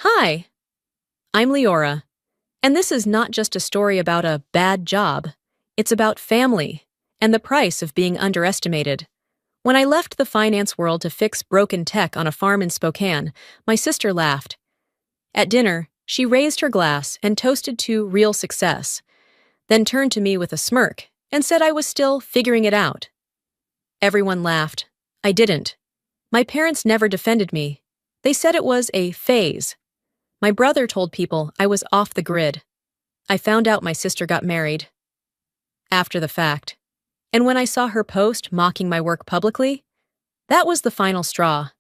Hi, I'm Leora, and this is not just a story about a bad job. It's about family and the price of being underestimated. When I left the finance world to fix broken tech on a farm in Spokane, my sister laughed. At dinner, she raised her glass and toasted to real success, then turned to me with a smirk and said I was still figuring it out. Everyone laughed. I didn't. My parents never defended me. They said it was a phase. My brother told people I was off the grid. I found out my sister got married after the fact. And when I saw her post mocking my work publicly, that was the final straw.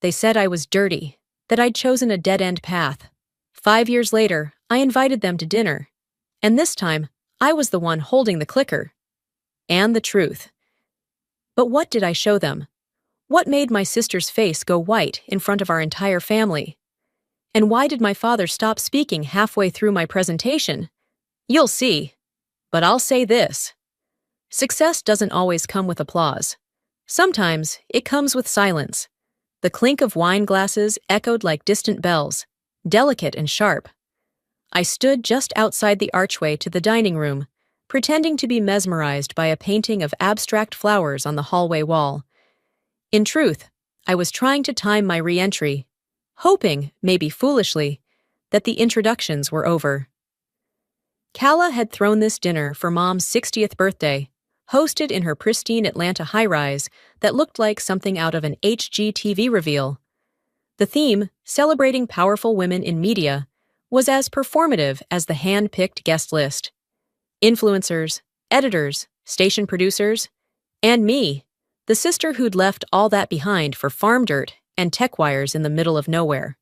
They said I was dirty, that I'd chosen a dead-end path. 5 years later, I invited them to dinner. And this time, I was the one holding the clicker. And the truth. But what did I show them? What made my sister's face go white in front of our entire family? And why did my father stop speaking halfway through my presentation? You'll see. But I'll say this. Success doesn't always come with applause. Sometimes it comes with silence. The clink of wine glasses echoed like distant bells, delicate and sharp. I stood just outside the archway to the dining room, pretending to be mesmerized by a painting of abstract flowers on the hallway wall. In truth, I was trying to time my re-entry, hoping, maybe foolishly, that the introductions were over. Kala had thrown this dinner for Mom's 60th birthday, hosted in her pristine Atlanta high-rise that looked like something out of an HGTV reveal. The theme, celebrating powerful women in media, was as performative as the hand-picked guest list. Influencers, editors, station producers, and me, the sister who'd left all that behind for farm dirt and tech wires in the middle of nowhere.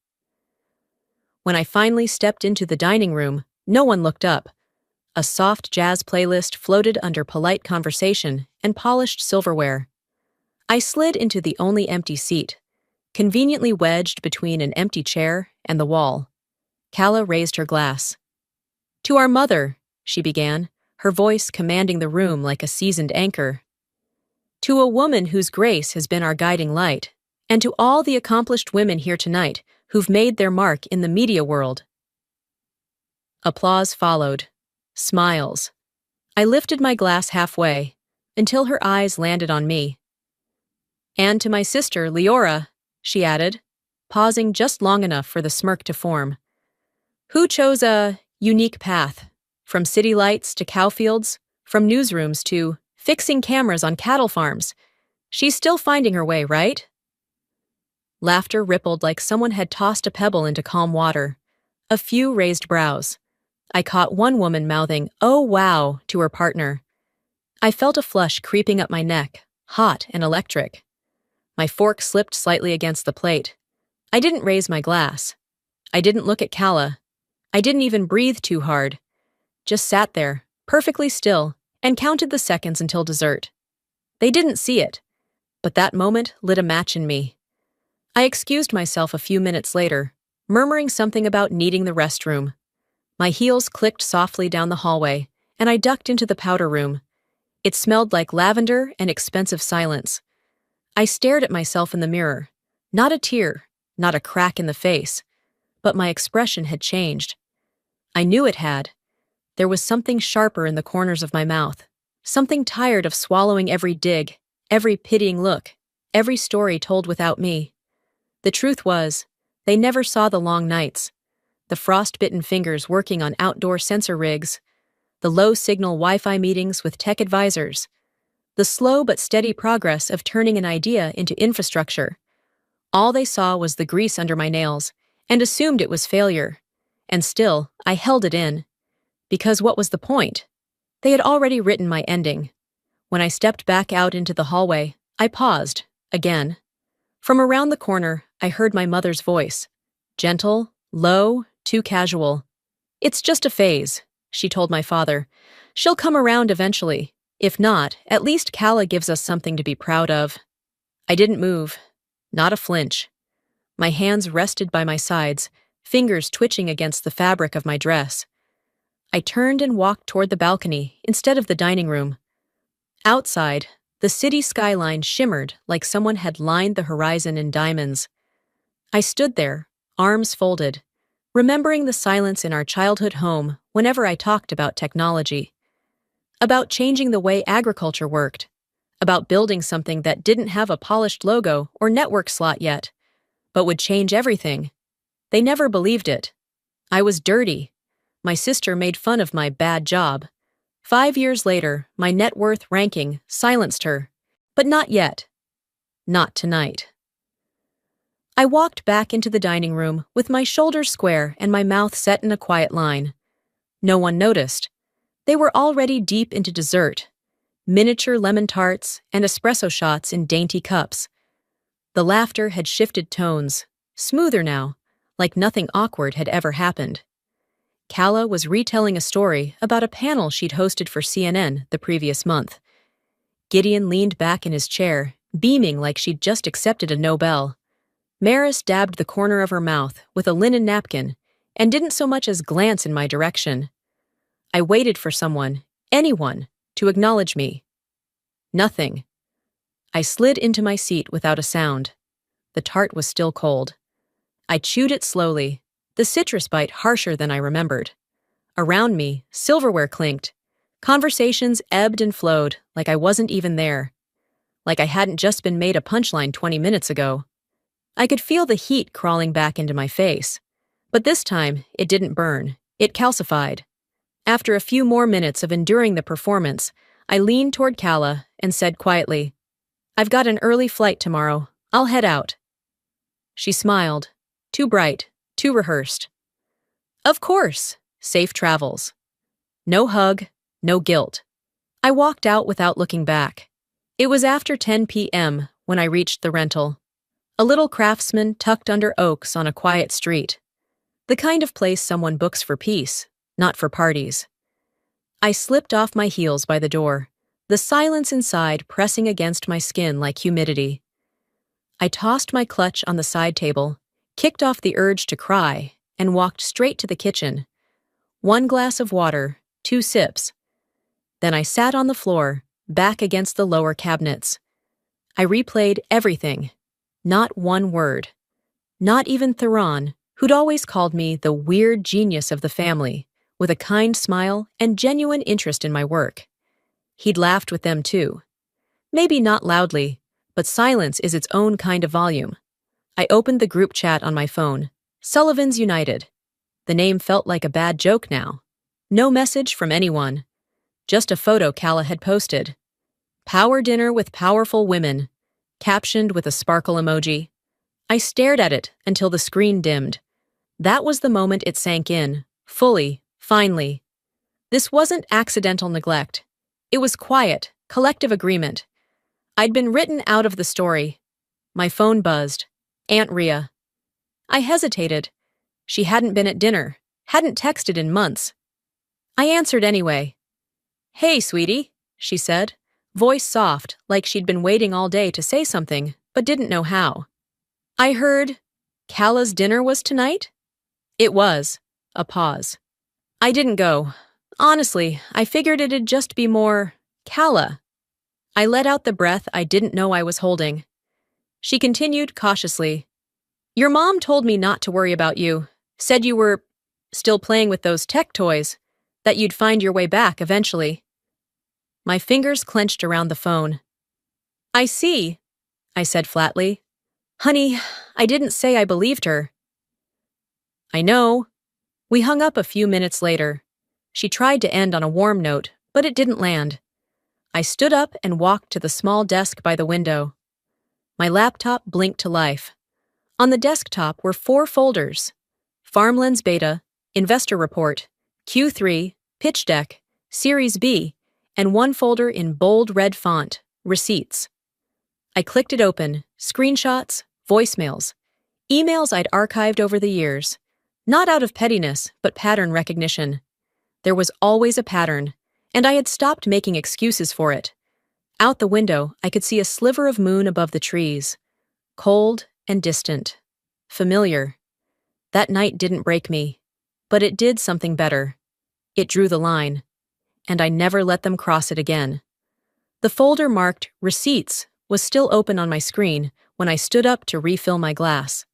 When I finally stepped into the dining room, no one looked up. A soft jazz playlist floated under polite conversation and polished silverware. I slid into the only empty seat, conveniently wedged between an empty chair and the wall. Kala raised her glass. "To our mother," she began, her voice commanding the room like a seasoned anchor. "To a woman whose grace has been our guiding light, and to all the accomplished women here tonight who've made their mark in the media world." Applause followed. Smiles. I lifted my glass halfway, until her eyes landed on me. "And to my sister, Leora," she added, pausing just long enough for the smirk to form, "who chose a unique path, from city lights to cowfields, from newsrooms to fixing cameras on cattle farms. She's still finding her way, right?" Laughter rippled like someone had tossed a pebble into calm water. A few raised brows. I caught one woman mouthing, "Oh wow," to her partner. I felt a flush creeping up my neck, hot and electric. My fork slipped slightly against the plate. I didn't raise my glass. I didn't look at Kala. I didn't even breathe too hard. Just sat there, perfectly still, and counted the seconds until dessert. They didn't see it, but that moment lit a match in me. I excused myself a few minutes later, murmuring something about needing the restroom. My heels clicked softly down the hallway, and I ducked into the powder room. It smelled like lavender and expensive silence. I stared at myself in the mirror. Not a tear, not a crack in the face, but my expression had changed. I knew it had. There was something sharper in the corners of my mouth, something tired of swallowing every dig, every pitying look, every story told without me. The truth was, they never saw the long nights, the frost-bitten fingers working on outdoor sensor rigs, the low-signal Wi-Fi meetings with tech advisors, the slow but steady progress of turning an idea into infrastructure. All they saw was the grease under my nails and assumed it was failure. And still, I held it in. Because what was the point? They had already written my ending. When I stepped back out into the hallway, I paused, again. From around the corner, I heard my mother's voice. Gentle, low, too casual. "It's just a phase," she told my father. "She'll come around eventually. If not, at least Kala gives us something to be proud of." I didn't move. Not a flinch. My hands rested by my sides, fingers twitching against the fabric of my dress. I turned and walked toward the balcony instead of the dining room. Outside, the city skyline shimmered like someone had lined the horizon in diamonds. I stood there, arms folded, remembering the silence in our childhood home whenever I talked about technology, about changing the way agriculture worked, about building something that didn't have a polished logo or network slot yet, but would change everything. They never believed it. I was dirty. My sister made fun of my bad job. 5 years later, my net worth ranking silenced her. But not yet. Not tonight. I walked back into the dining room with my shoulders square and my mouth set in a quiet line. No one noticed. They were already deep into dessert. Miniature lemon tarts and espresso shots in dainty cups. The laughter had shifted tones, smoother now, like nothing awkward had ever happened. Calla was retelling a story about a panel she'd hosted for CNN the previous month. Gideon leaned back in his chair, beaming like she'd just accepted a Nobel. Maris dabbed the corner of her mouth with a linen napkin and didn't so much as glance in my direction. I waited for someone, anyone, to acknowledge me. Nothing. I slid into my seat without a sound. The tart was still cold. I chewed it slowly, the citrus bite harsher than I remembered. Around me, silverware clinked. Conversations ebbed and flowed like I wasn't even there. Like I hadn't just been made a punchline 20 minutes ago. I could feel the heat crawling back into my face. But this time, it didn't burn. It calcified. After a few more minutes of enduring the performance, I leaned toward Calla and said quietly, "I've got an early flight tomorrow. I'll head out." She smiled. Too bright, too rehearsed. "Of course. Safe travels." No hug, no guilt. I walked out without looking back. It was after 10 p.m. when I reached the rental. A little craftsman tucked under oaks on a quiet street. The kind of place someone books for peace, not for parties. I slipped off my heels by the door, the silence inside pressing against my skin like humidity. I tossed my clutch on the side table, kicked off the urge to cry, and walked straight to the kitchen. 1 glass of water, 2 sips. Then I sat on the floor, back against the lower cabinets. I replayed everything. Not one word. Not even Theron, who'd always called me the weird genius of the family, with a kind smile and genuine interest in my work. He'd laughed with them too. Maybe not loudly, but silence is its own kind of volume. I opened the group chat on my phone. Sullivan's United. The name felt like a bad joke now. No message from anyone. Just a photo Calla had posted. Power dinner with powerful women, captioned with a sparkle emoji. I stared at it until the screen dimmed. That was the moment it sank in, fully, finally. This wasn't accidental neglect. It was quiet, collective agreement. I'd been written out of the story. My phone buzzed. Aunt Rhea. I hesitated. She hadn't been at dinner, hadn't texted in months. I answered anyway. "Hey, sweetie," she said, voice soft, like she'd been waiting all day to say something, but didn't know how. "I heard Calla's dinner was tonight?" It was. A pause. "I didn't go. Honestly, I figured it'd just be more Calla." I let out the breath I didn't know I was holding. She continued cautiously. "Your mom told me not to worry about you. Said you were still playing with those tech toys, that you'd find your way back eventually." My fingers clenched around the phone. "I see," I said flatly. "Honey, I didn't say I believed her." "I know." We hung up a few minutes later. She tried to end on a warm note, but it didn't land. I stood up and walked to the small desk by the window. My laptop blinked to life. On the desktop were 4 folders: Farmlands Beta, Investor Report, Q3, Pitch Deck, Series B, and 1 folder in bold red font, Receipts. I clicked it open, screenshots, voicemails, emails I'd archived over the years, not out of pettiness, but pattern recognition. There was always a pattern, and I had stopped making excuses for it. Out the window, I could see a sliver of moon above the trees. Cold and distant. Familiar. That night didn't break me, but it did something better. It drew the line, and I never let them cross it again. The folder marked Receipts was still open on my screen when I stood up to refill my glass.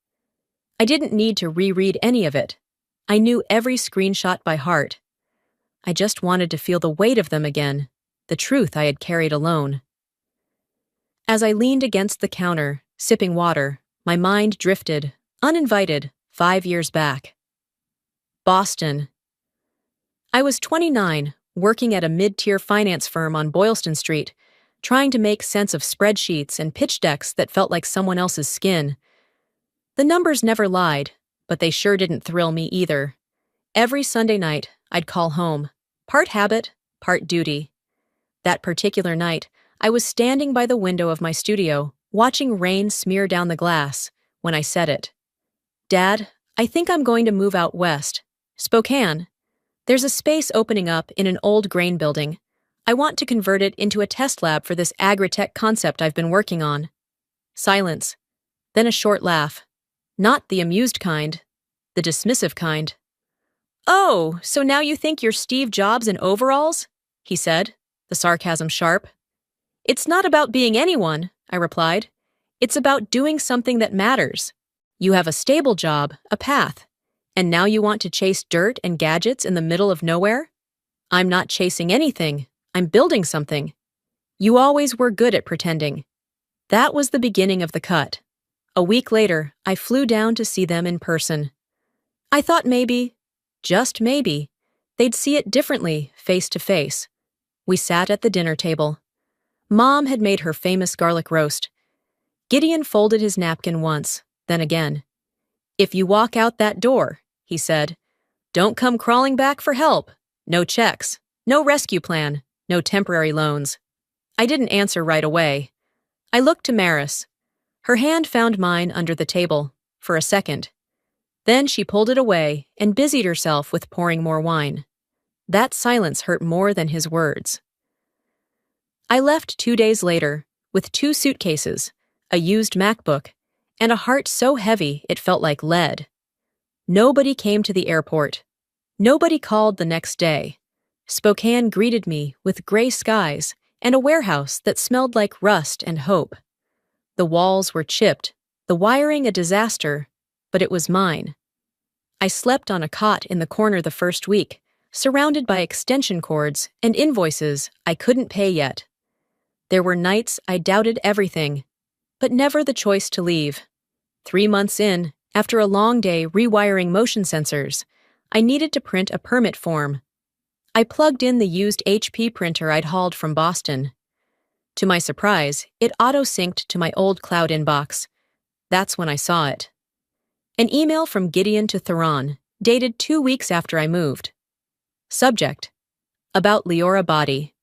I didn't need to reread any of it. I knew every screenshot by heart. I just wanted to feel the weight of them again, the truth I had carried alone. As I leaned against the counter, sipping water, my mind drifted, uninvited, 5 years back. Boston. I was 29, working at a mid-tier finance firm on Boylston Street, trying to make sense of spreadsheets and pitch decks that felt like someone else's skin. The numbers never lied, but they sure didn't thrill me either. Every Sunday night, I'd call home, part habit, part duty. That particular night, I was standing by the window of my studio, watching rain smear down the glass, when I said it. Dad, I think I'm going to move out west. Spokane. There's a space opening up in an old grain building. I want to convert it into a test lab for this agri-tech concept I've been working on. Silence. Then a short laugh. Not the amused kind, the dismissive kind. Oh, so now you think you're Steve Jobs in overalls? He said, the sarcasm sharp. It's not about being anyone, I replied. It's about doing something that matters. You have a stable job, a path, and now you want to chase dirt and gadgets in the middle of nowhere? I'm not chasing anything. I'm building something. You always were good at pretending. That was the beginning of the cut. A week later, I flew down to see them in person. I thought maybe, just maybe, they'd see it differently, face to face. We sat at the dinner table. Mom had made her famous garlic roast. Gideon folded his napkin once, then again. If you walk out that door, he said, don't come crawling back for help. No checks, no rescue plan, no temporary loans. I didn't answer right away. I looked to Maris. Her hand found mine under the table, for a second. Then she pulled it away and busied herself with pouring more wine. That silence hurt more than his words. I left 2 days later, with 2 suitcases, a used MacBook, and a heart so heavy it felt like lead. Nobody came to the airport. Nobody called the next day. Spokane greeted me with gray skies and a warehouse that smelled like rust and hope. The walls were chipped, the wiring a disaster, but it was mine. I slept on a cot in the corner the first week, surrounded by extension cords and invoices I couldn't pay yet. There were nights I doubted everything, but never the choice to leave. 3 months in, after a long day rewiring motion sensors, I needed to print a permit form. I plugged in the used HP printer I'd hauled from Boston. To my surprise, it auto-synced to my old cloud inbox. That's when I saw it. An email from Gideon to Theron, dated 2 weeks after I moved. Subject: about Leora Body.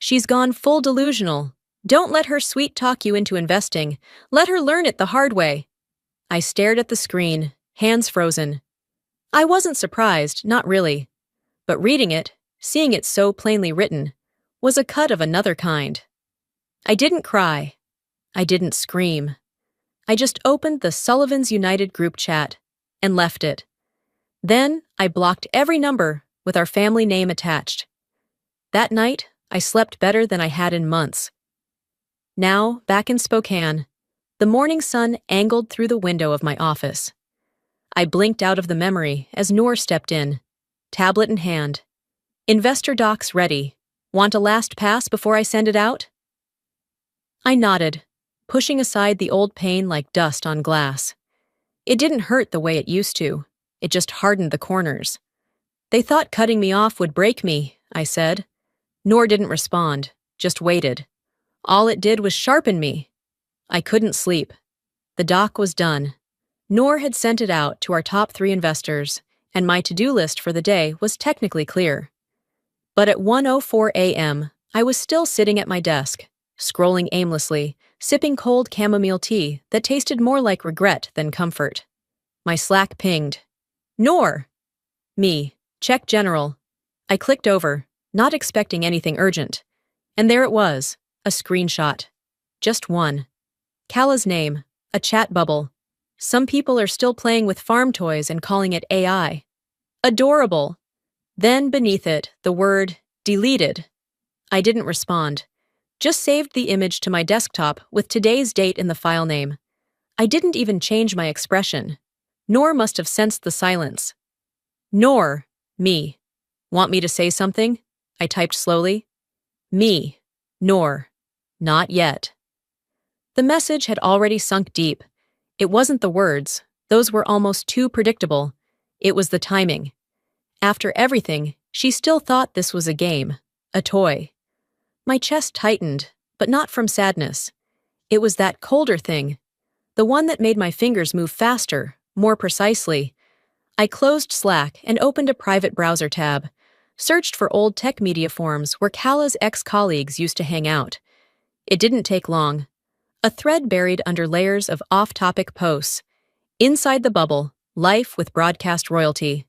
She's gone full delusional. Don't let her sweet talk you into investing. Let her learn it the hard way. I stared at the screen, hands frozen. I wasn't surprised, not really. But reading it, seeing it so plainly written, was a cut of another kind. I didn't cry. I didn't scream. I just opened the Sullivan's United group chat and left it. Then I blocked every number with our family name attached. That night, I slept better than I had in months. Now, back in Spokane, the morning sun angled through the window of my office. I blinked out of the memory as Noor stepped in, tablet in hand. Investor docs ready. Want a last pass before I send it out? I nodded, pushing aside the old pain like dust on glass. It didn't hurt the way it used to. It just hardened the corners. They thought cutting me off would break me, I said. Noor didn't respond, just waited. All it did was sharpen me. I couldn't sleep. The doc was done. Noor had sent it out to our top 3 investors, and my to-do list for the day was technically clear. But at 1:04 a.m., I was still sitting at my desk, scrolling aimlessly, sipping cold chamomile tea that tasted more like regret than comfort. My Slack pinged. Noor! Me. Check general. I clicked over, not expecting anything urgent. And there it was, a screenshot. Just one. Kala's name, a chat bubble. Some people are still playing with farm toys and calling it AI. Adorable. Then beneath it, the word, deleted. I didn't respond. Just saved the image to my desktop with today's date in the file name. I didn't even change my expression. Noor must have sensed the silence. Nor, me. Want me to say something? I typed slowly. Me. Nor. Not yet. The message had already sunk deep. It wasn't the words. Those were almost too predictable. It was the timing. After everything, she still thought this was a game, a toy. My chest tightened, but not from sadness. It was that colder thing, the one that made my fingers move faster, more precisely. I closed Slack and opened a private browser tab, searched for old tech media forums where Kala's ex-colleagues used to hang out. It didn't take long. A thread buried under layers of off-topic posts. Inside the bubble, life with broadcast royalty.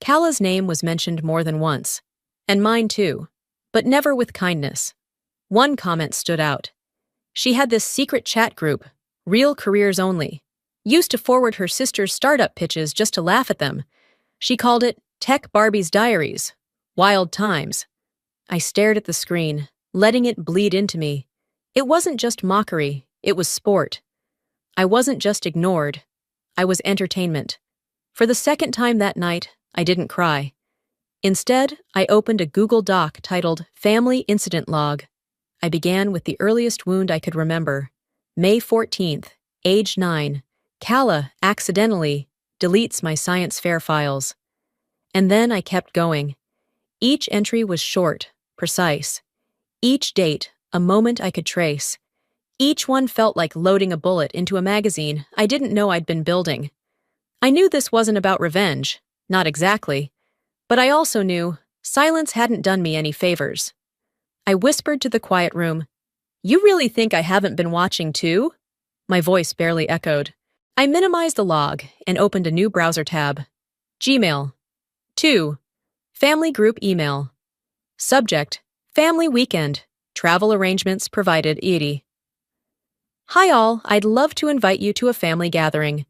Kala's name was mentioned more than once, and mine too, but never with kindness. One comment stood out. She had this secret chat group, Real Careers Only, used to forward her sister's startup pitches just to laugh at them. She called it Tech Barbie's Diaries, Wild Times. I stared at the screen, letting it bleed into me. It wasn't just mockery, it was sport. I wasn't just ignored, I was entertainment. For the second time that night, I didn't cry. Instead, I opened a Google Doc titled Family Incident Log. I began with the earliest wound I could remember. May 14th, age 9. Kala accidentally deletes my science fair files. And then I kept going. Each entry was short, precise. Each date, a moment I could trace. Each one felt like loading a bullet into a magazine I didn't know I'd been building. I knew this wasn't about revenge, not exactly, but I also knew silence hadn't done me any favors. I whispered to the quiet room, "You really think I haven't been watching too?" My voice barely echoed. I minimized the log and opened a new browser tab. Gmail. 2. Family group email. Subject, Family Weekend. Travel arrangements provided, Edie. Hi all, I'd love to invite you to a family gathering.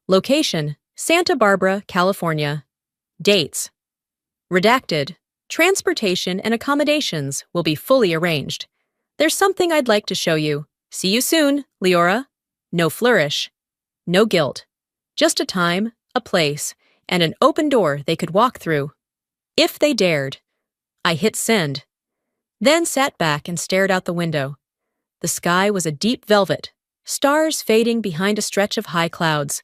Location, Santa Barbara, California. Dates. Redacted. Transportation and accommodations will be fully arranged. There's something I'd like to show you. See you soon, Leora. No flourish. No guilt. Just a time, a place, and an open door they could walk through. If they dared. I hit send. Then sat back and stared out the window. The sky was a deep velvet, stars fading behind a stretch of high clouds.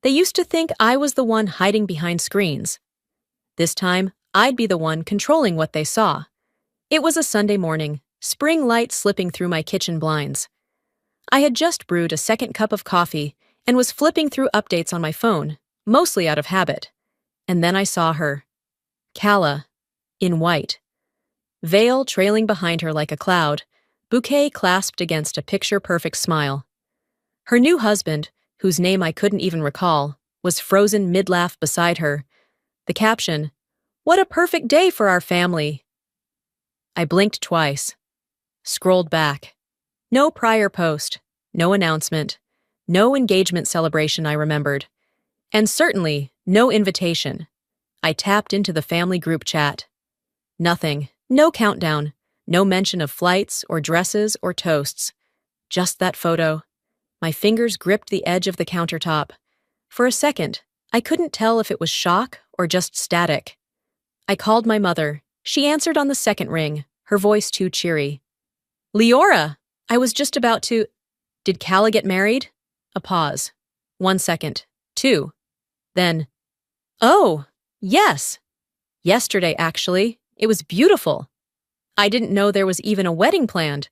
They used to think I was the one hiding behind screens. This time, I'd be the one controlling what they saw. It was a Sunday morning, spring light slipping through my kitchen blinds. I had just brewed a second cup of coffee and was flipping through updates on my phone, mostly out of habit. And then I saw her. Kala, in white. Veil trailing behind her like a cloud, bouquet clasped against a picture-perfect smile. Her new husband, whose name I couldn't even recall, was frozen mid-laugh beside her. The caption, "What a perfect day for our family." I blinked twice. Scrolled back. No prior post, no announcement, no engagement celebration I remembered, and certainly no invitation. I tapped into the family group chat. Nothing, no countdown, no mention of flights or dresses or toasts. Just that photo. My fingers gripped the edge of the countertop. For a second, I couldn't tell if it was shock or just static. I called my mother. She answered on the second ring, her voice too cheery. "Leora, I was just about to—" "Did Kala get married?" A pause. 1 second. 2. Then, "Oh, yes. Yesterday, actually. It was beautiful. I didn't know there was even a wedding planned."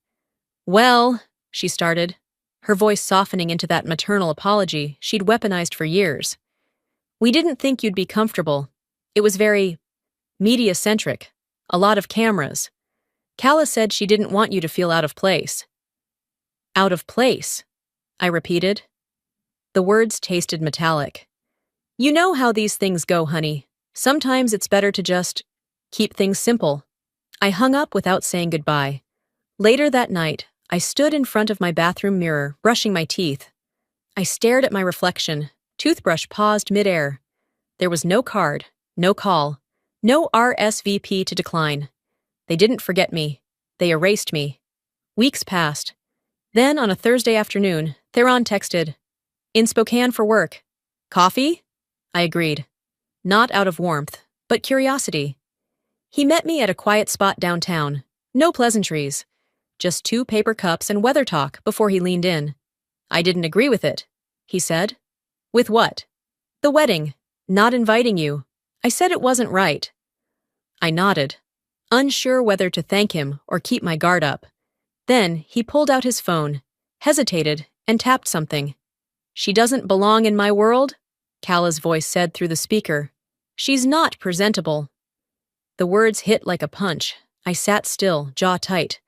"Well," she started, her voice softening into that maternal apology she'd weaponized for years. "We didn't think you'd be comfortable. It was very media-centric, a lot of cameras. Kala said she didn't want you to feel out of place." "Out of place," I repeated. The words tasted metallic. "You know how these things go, honey. Sometimes it's better to just keep things simple." I hung up without saying goodbye. Later that night, I stood in front of my bathroom mirror, brushing my teeth. I stared at my reflection, toothbrush paused midair. There was no card, no call, no RSVP to decline. They didn't forget me. They erased me. Weeks passed. Then, on a Thursday afternoon, Theron texted, "In Spokane for work. Coffee?" I agreed. not out of warmth, but curiosity. He met me at a quiet spot downtown. No pleasantries. Just 2 paper cups and weather talk before he leaned in. I didn't agree with it, he said. With what? The wedding. Not inviting you. I said it wasn't right. I nodded, unsure whether to thank him or keep my guard up. Then he pulled out his phone, hesitated, and tapped something. She doesn't belong in my world, Kala's voice said through the speaker. She's not presentable. The words hit like a punch. I sat still, jaw tight.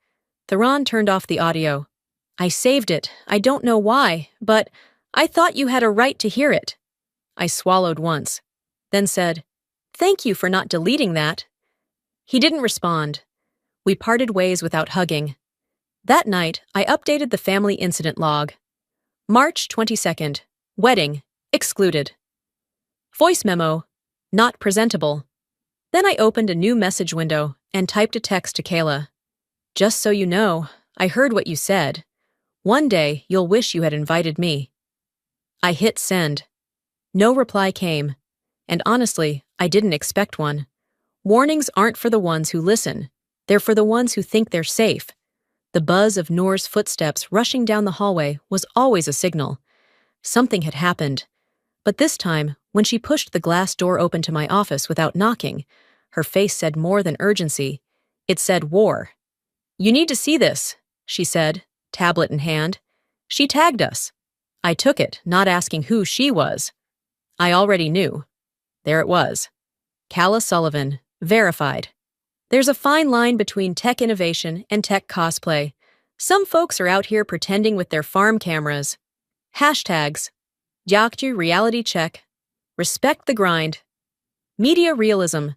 Theron turned off the audio. I saved it. I don't know why, but I thought you had a right to hear it. I swallowed once, then said, Thank you for not deleting that. He didn't respond. We parted ways without hugging. That night, I updated the family incident log. March 22nd. Wedding. Excluded. Voice memo. Not presentable. Then I opened a new message window and typed a text to Kayla. Just so you know, I heard what you said. One day, you'll wish you had invited me. I hit send. No reply came. And honestly, I didn't expect one. Warnings aren't for the ones who listen. They're for the ones who think they're safe. The buzz of Noor's footsteps rushing down the hallway was always a signal. Something had happened. But this time, when she pushed the glass door open to my office without knocking, her face said more than urgency. It said war. You need to see this, she said, tablet in hand. She tagged us. I took it, not asking who she was. I already knew. There it was. Kala Sullivan, verified. There's a fine line between tech innovation and tech cosplay. Some folks are out here pretending with their farm cameras. Hashtags. Yakju reality check. Respect the grind. Media realism.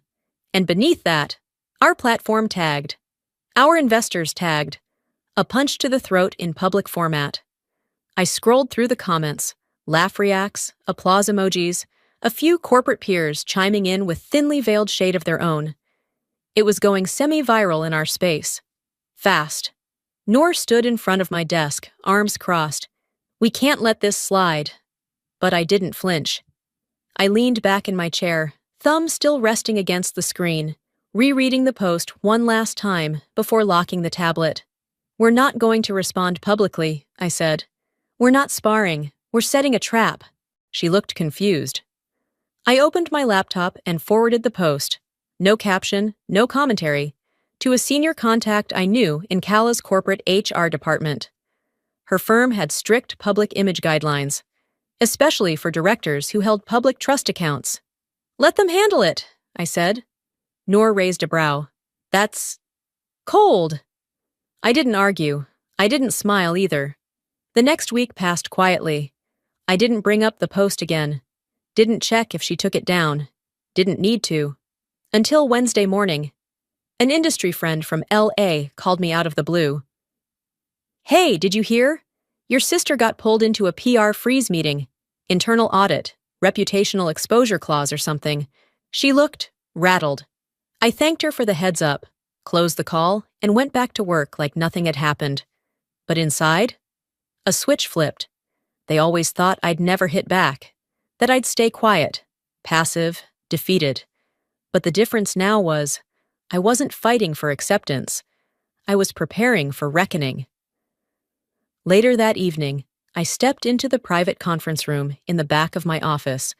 And beneath that, our platform tagged. Our investors tagged. A punch to the throat in public format. I scrolled through the comments, laugh reacts, applause emojis, a few corporate peers chiming in with thinly veiled shade of their own. It was going semi-viral in our space. Fast. Noor stood in front of my desk, arms crossed. We can't let this slide. But I didn't flinch. I leaned back in my chair, thumb still resting against the screen, rereading the post one last time before locking the tablet. We're not going to respond publicly, I said. We're not sparring. We're setting a trap. She looked confused. I opened my laptop and forwarded the post, no caption, no commentary, to a senior contact I knew in Kala's corporate HR department. Her firm had strict public image guidelines, especially for directors who held public trust accounts. Let them handle it, I said. Noor raised a brow. That's cold. I didn't argue. I didn't smile either. The next week passed quietly. I didn't bring up the post again. Didn't check if she took it down. Didn't need to. Until Wednesday morning. An industry friend from LA called me out of the blue. Hey, did you hear? Your sister got pulled into a PR freeze meeting. Internal audit, reputational exposure clause or something. She looked rattled. I thanked her for the heads up, closed the call, and went back to work like nothing had happened. But inside, a switch flipped. They always thought I'd never hit back, that I'd stay quiet, passive, defeated. But the difference now was, I wasn't fighting for acceptance. I was preparing for reckoning. Later that evening, I stepped into the private conference room in the back of my office.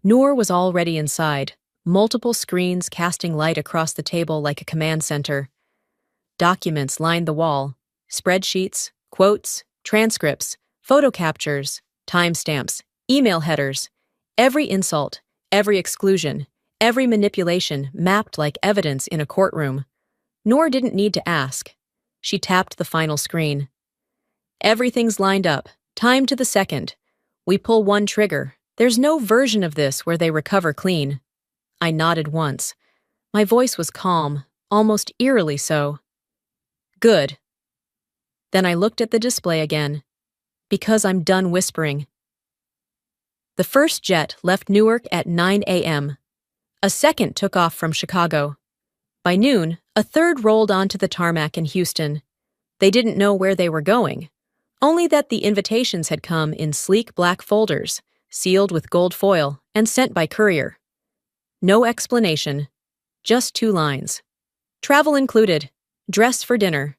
Noor was already inside, multiple screens casting light across the table like a command center. Documents lined the wall, spreadsheets, quotes, transcripts, photo captures, timestamps, email headers. Every insult, every exclusion, every manipulation mapped like evidence in a courtroom. Noor didn't need to ask. She tapped the final screen. Everything's lined up, time to the second. We pull one trigger. There's no version of this where they recover clean. I nodded once. My voice was calm, almost eerily so. Good. Then I looked at the display again. Because I'm done whispering. The first jet left Newark at 9 a.m. A second took off from Chicago. By noon, a third rolled onto the tarmac in Houston. They didn't know where they were going, only that the invitations had come in sleek black folders, sealed with gold foil and sent by courier. No explanation. Just 2 lines. Travel included. Dress for dinner.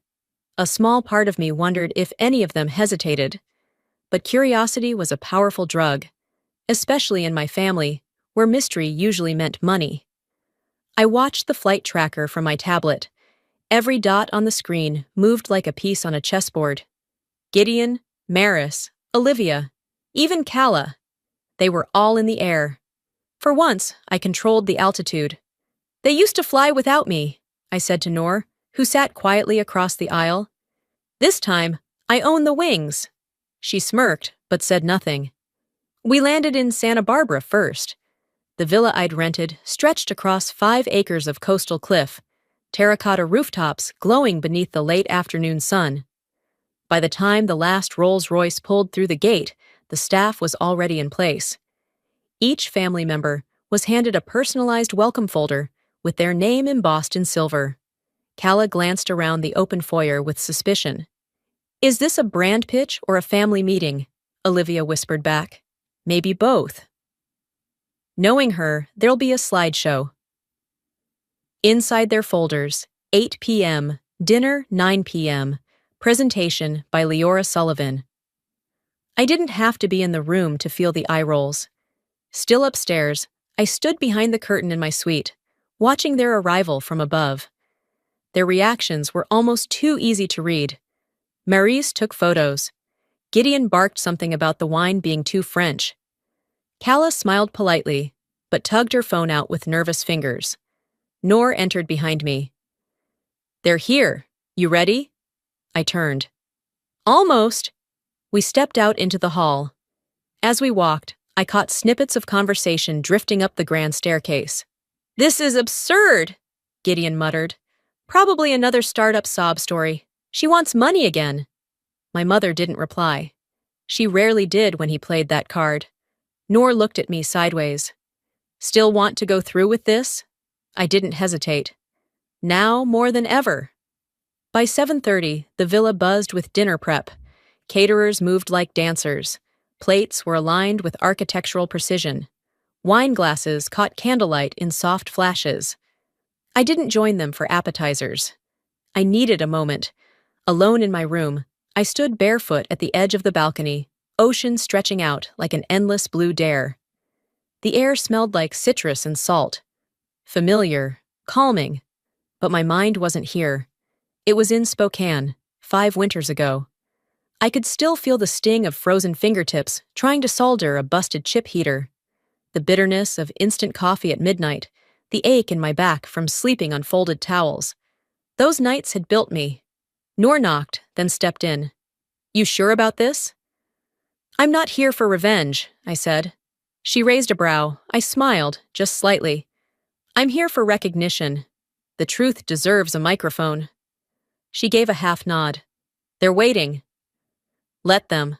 A small part of me wondered if any of them hesitated. But curiosity was a powerful drug, especially in my family, where mystery usually meant money. I watched the flight tracker from my tablet. Every dot on the screen moved like a piece on a chessboard. Gideon, Maris, Olivia, even Calla. They were all in the air. For once, I controlled the altitude. "They used to fly without me," I said to Noor, who sat quietly across the aisle. "This time, I own the wings." She smirked, but said nothing. We landed in Santa Barbara first. The villa I'd rented stretched across 5 acres of coastal cliff, terracotta rooftops glowing beneath the late afternoon sun. By the time the last Rolls-Royce pulled through the gate, the staff was already in place. Each family member was handed a personalized welcome folder with their name embossed in silver. Calla glanced around the open foyer with suspicion. "Is this a brand pitch or a family meeting?" Olivia whispered back. "Maybe both." Knowing her, there'll be a slideshow. Inside their folders, 8 p.m., dinner 9 p.m., presentation by Leora Sullivan. I didn't have to be in the room to feel the eye rolls. Still upstairs, I stood behind the curtain in my suite, watching their arrival from above. Their reactions were almost too easy to read. Maryse took photos. Gideon barked something about the wine being too French. Calla smiled politely, but tugged her phone out with nervous fingers. Noor entered behind me. "They're here. You ready?" I turned. "Almost." We stepped out into the hall. As we walked, I caught snippets of conversation drifting up the grand staircase. "This is absurd," Gideon muttered. "Probably another startup sob story. She wants money again." My mother didn't reply. She rarely did when he played that card. Noor looked at me sideways. "Still want to go through with this?" I didn't hesitate. Now more than ever. By 7:30, the villa buzzed with dinner prep. Caterers moved like dancers. Plates were aligned with architectural precision. Wine glasses caught candlelight in soft flashes. I didn't join them for appetizers. I needed a moment. Alone in my room, I stood barefoot at the edge of the balcony, ocean stretching out like an endless blue dare. The air smelled like citrus and salt. Familiar, calming, but my mind wasn't here. It was in Spokane, 5 winters ago. I could still feel the sting of frozen fingertips trying to solder a busted chip heater. The bitterness of instant coffee at midnight, the ache in my back from sleeping on folded towels. Those nights had built me. Noor knocked, then stepped in. "You sure about this?" "I'm not here for revenge," I said. She raised a brow. I smiled, just slightly. "I'm here for recognition. The truth deserves a microphone." She gave a half nod. "They're waiting." "Let them."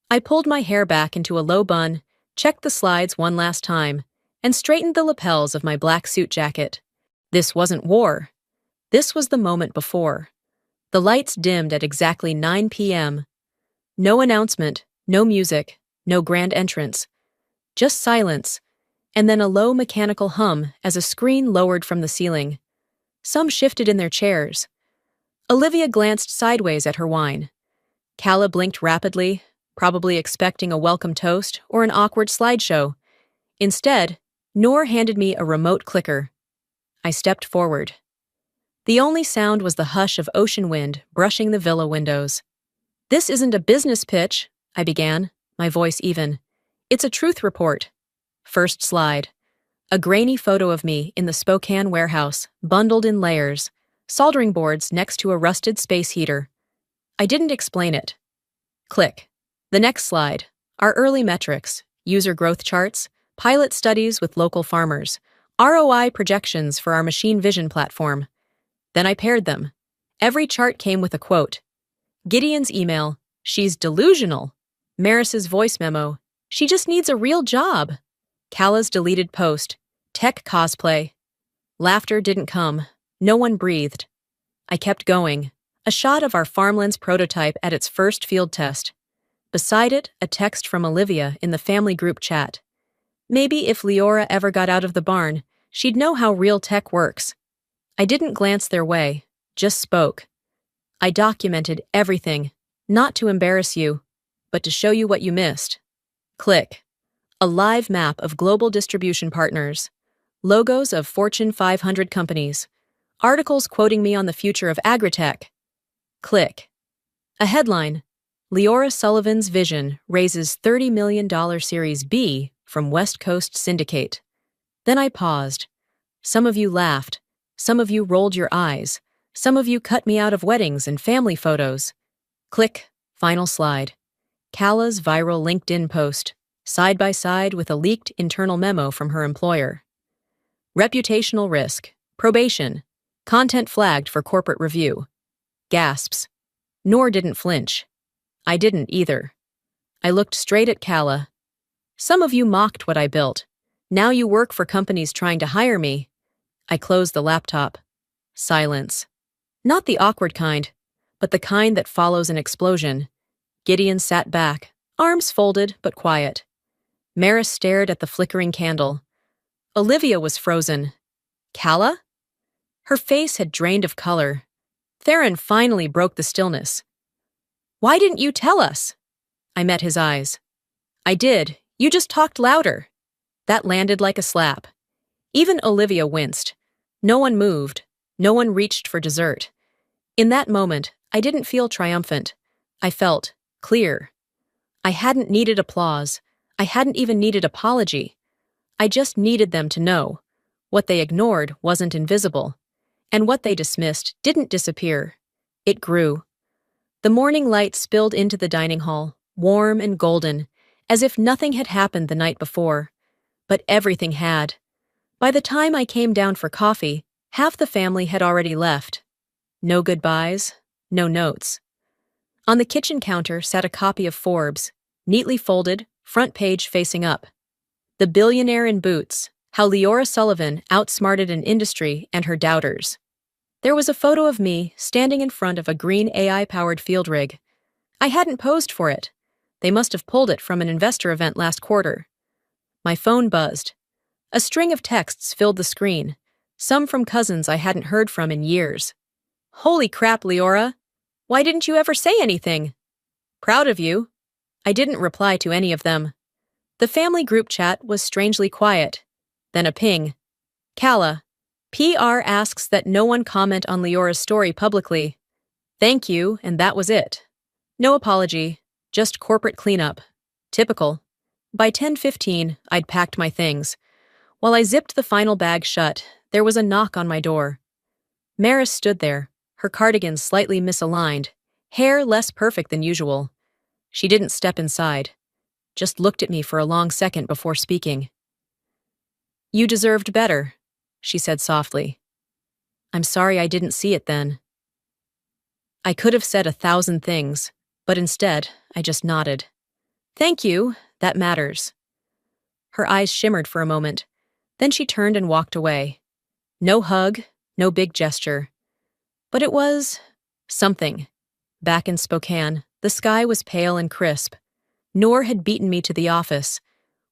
I pulled my hair back into a low bun, checked the slides one last time, and straightened the lapels of my black suit jacket. This wasn't war. This was the moment before. The lights dimmed at exactly 9 p.m. No announcement, no music, no grand entrance. Just silence, and then a low mechanical hum as a screen lowered from the ceiling. Some shifted in their chairs. Olivia glanced sideways at her wine. Calla blinked rapidly, probably expecting a welcome toast or an awkward slideshow. Instead, Noor handed me a remote clicker. I stepped forward. The only sound was the hush of ocean wind brushing the villa windows. "This isn't a business pitch," I began, my voice even. "It's a truth report." First slide. A grainy photo of me in the Spokane warehouse, bundled in layers, soldering boards next to a rusted space heater. I didn't explain it. Click. The next slide. Our early metrics, user growth charts, pilot studies with local farmers, ROI projections for our machine vision platform. Then I paired them. Every chart came with a quote. Gideon's email, "She's delusional." Maris's voice memo, "She just needs a real job." Calla's deleted post, "Tech cosplay." Laughter didn't come. No one breathed. I kept going. A shot of our farmlands prototype at its first field test. Beside it, a text from Olivia in the family group chat. Maybe if Leora ever got out of the barn, she'd know how real tech works. I didn't glance their way, just spoke. I documented everything, not to embarrass you, but to show you what you missed. Click. A live map of global distribution partners, logos of Fortune 500 companies, articles quoting me on the future of agritech. Click. A headline: Leora Sullivan's vision raises $30 million Series B from West Coast Syndicate. Then I paused. Some of you laughed. Some of you rolled your eyes. Some of you cut me out of weddings and family photos. Click. Final slide. Kala's viral LinkedIn post, side by side with a leaked internal memo from her employer. Reputational risk. Probation. Content flagged for corporate review. Gasps. Noor didn't flinch. I didn't either. I looked straight at Kala. Some of you mocked what I built. Now you work for companies trying to hire me. I closed the laptop. Silence. Not the awkward kind, but the kind that follows an explosion. Gideon sat back, arms folded but quiet. Maris stared at the flickering candle. Olivia was frozen. Kala? Her face had drained of color. Theron finally broke the stillness. Why didn't you tell us? I met his eyes. I did. You just talked louder. That landed like a slap. Even Olivia winced. No one moved. No one reached for dessert. In that moment, I didn't feel triumphant. I felt clear. I hadn't needed applause. I hadn't even needed apology. I just needed them to know. What they ignored wasn't invisible. And what they dismissed didn't disappear. It grew. The morning light spilled into the dining hall, warm and golden, as if nothing had happened the night before. But everything had. By the time I came down for coffee, half the family had already left. No goodbyes, no notes. On the kitchen counter sat a copy of Forbes, neatly folded, front page facing up. The Billionaire in Boots, How Leora Sullivan Outsmarted an Industry and Her Doubters. There was a photo of me standing in front of a green AI-powered field rig. I hadn't posed for it. They must have pulled it from an investor event last quarter. My phone buzzed. A string of texts filled the screen, some from cousins I hadn't heard from in years. Holy crap, Leora! Why didn't you ever say anything? Proud of you. I didn't reply to any of them. The family group chat was strangely quiet. Then a ping. Kala. PR asks that no one comment on Leora's story publicly. Thank you, and that was it. No apology, just corporate cleanup. Typical. By 10:15, I'd packed my things. While I zipped the final bag shut, there was a knock on my door. Maris stood there, her cardigan slightly misaligned, hair less perfect than usual. She didn't step inside, just looked at me for a long second before speaking. You deserved better, she said softly. I'm sorry I didn't see it then. I could have said 1,000 things, but instead, I just nodded. Thank you, that matters. Her eyes shimmered for a moment, then she turned and walked away. No hug, no big gesture. But it was something. Back in Spokane, the sky was pale and crisp. Noor had beaten me to the office.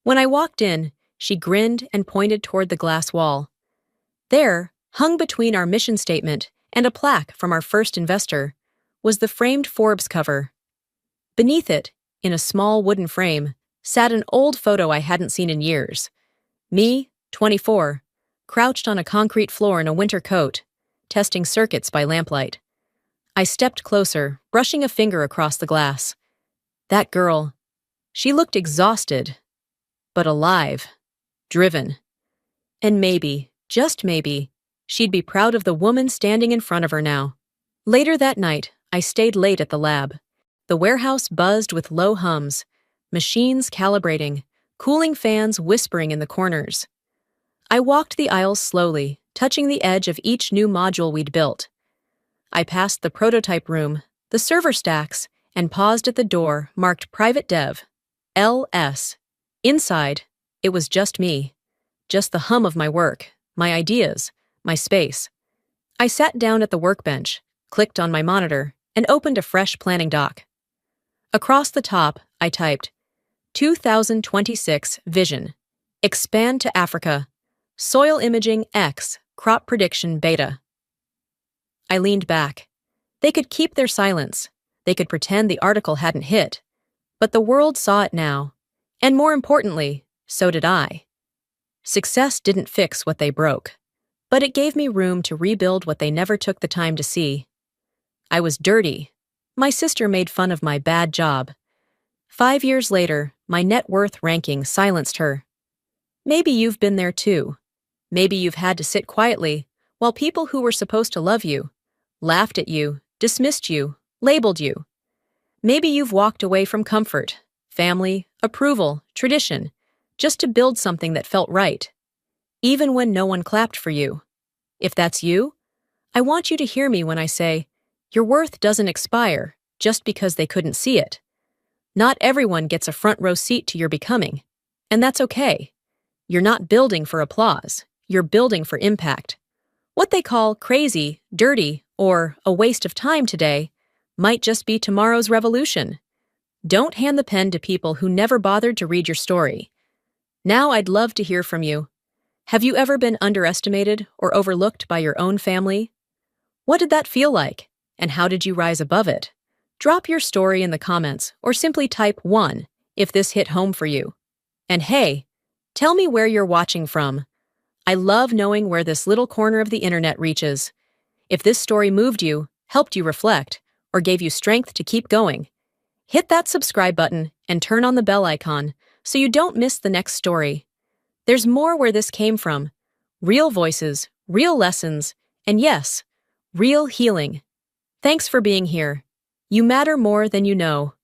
When I walked in, she grinned and pointed toward the glass wall. There, hung between our mission statement and a plaque from our first investor, was the framed Forbes cover. Beneath it, in a small wooden frame, sat an old photo I hadn't seen in years. Me, 24, crouched on a concrete floor in a winter coat, testing circuits by lamplight. I stepped closer, brushing a finger across the glass. That girl, she looked exhausted, but alive, driven. And maybe, just maybe, she'd be proud of the woman standing in front of her now. Later that night, I stayed late at the lab. The warehouse buzzed with low hums, machines calibrating, cooling fans whispering in the corners. I walked the aisles slowly, touching the edge of each new module we'd built. I passed the prototype room, the server stacks, and paused at the door marked Private Dev, LS. Inside, it was just me, just the hum of my work, my ideas, my space. I sat down at the workbench, clicked on my monitor, and opened a fresh planning doc. Across the top, I typed, 2026 Vision, Expand to Africa. Soil imaging X, crop prediction beta. I leaned back. They could keep their silence. They could pretend the article hadn't hit. But the world saw it now. And more importantly, so did I. Success didn't fix what they broke, but it gave me room to rebuild what they never took the time to see. I was dirty. My sister made fun of my bad job. 5 years later, my net worth ranking silenced her. Maybe you've been there too. Maybe you've had to sit quietly while people who were supposed to love you laughed at you, dismissed you, labeled you. Maybe you've walked away from comfort, family, approval, tradition, just to build something that felt right, even when no one clapped for you. If that's you, I want you to hear me when I say, your worth doesn't expire just because they couldn't see it. Not everyone gets a front row seat to your becoming, and that's okay. You're not building for applause, you're building for impact. What they call crazy, dirty, or a waste of time today might just be tomorrow's revolution. Don't hand the pen to people who never bothered to read your story. Now I'd love to hear from you. Have you ever been underestimated or overlooked by your own family? What did that feel like, and how did you rise above it? Drop your story in the comments or simply type 1 if this hit home for you. And hey, tell me where you're watching from. I love knowing where this little corner of the internet reaches. If this story moved you, helped you reflect, or gave you strength to keep going, hit that subscribe button and turn on the bell icon so you don't miss the next story. There's more where this came from. Real voices, real lessons, and yes, real healing. Thanks for being here. You matter more than you know.